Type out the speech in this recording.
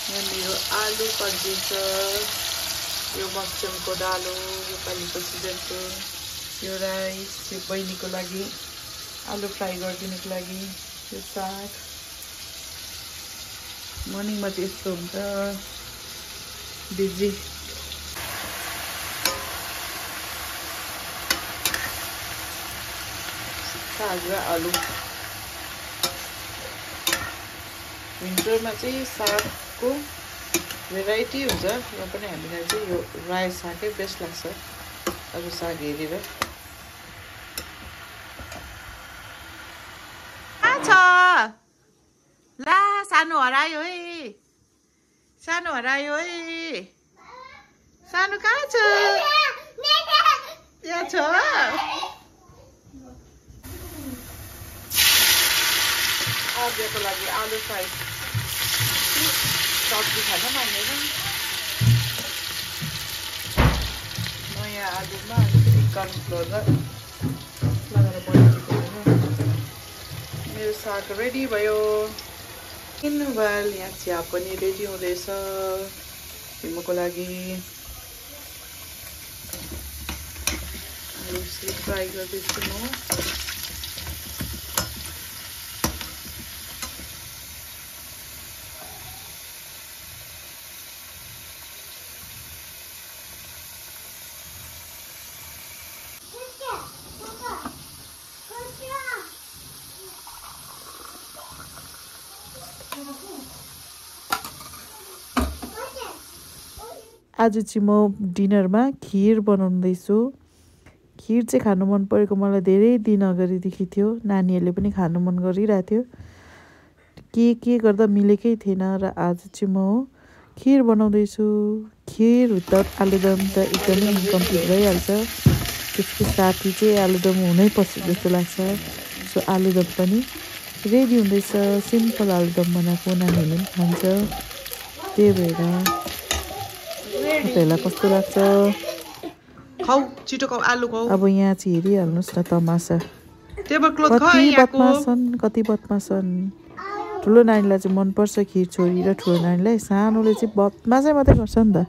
मेरो आलु पड्किन्छ यो मक्चमको डालो योपालिको सिजनको यो राइस यो बहिनीको लागि आलु फ्राई गरिदिनुको लागि यो साग मर्निङमा चाहिँ यस्तो हुन्छ बिजी साग र आलु विन्टरमा चाहिँ सागको भेराइटी हुन्छ र पनि हामीलाई चाहिँ यो रायो सागै बेस्ट लाग्छ अरू साग हेरेर छ ला सानो हरायो है सानो हरायो है सानो कहाँ छ यहाँ छ आजको लागि आलु फ्राई सब्जी खान मान्दैन नयाँ आलुमा कर्नफ्लोर लगाएर बनाइदिएको मेरो साग रेडी भयो मेनुवाल यहाँ चिया पनि रेडी हुँदैछ तिमीको लागि आलु फ्राई गर्दैछु म आज चाहिँ म डिनरमा खिर बनाउँदैछु खिर चाहिँ खानु मन परेको मलाई धेरै दिन अगाडिदेखि थियो नानीहरूले पनि खानु मन गरिरहेको थियो के गर्दा मिलेकै थिएन र आज चाहिँ म खिर बनाउँदैछु खिर विदाउट आलुदम त एकदमै इन्कम्प्लिट भइहाल्छ त्यसको साथी चाहिँ आलुदम हुनै पर्छ जस्तो लाग्छ सो आलुदम पनि रेडी हुँदैछ सिम्पल आलुदम बनाएको नानीहरूले पनि खान्छ त्यही भएर तपाईँहरूलाई कस्तो लाग्छ खाऊ छिटो खाऊ आलु खाऊ अब यहाँ चाहिँ हेरिहाल्नुहोस् न तमासा टेबल क्लोथ कति बदमासन ठुलो नानीलाई चाहिँ मनपर्छ खिर छोरी र ठुलो नानीलाई सानोले चाहिँ बदमासै मात्रै गर्छ नि त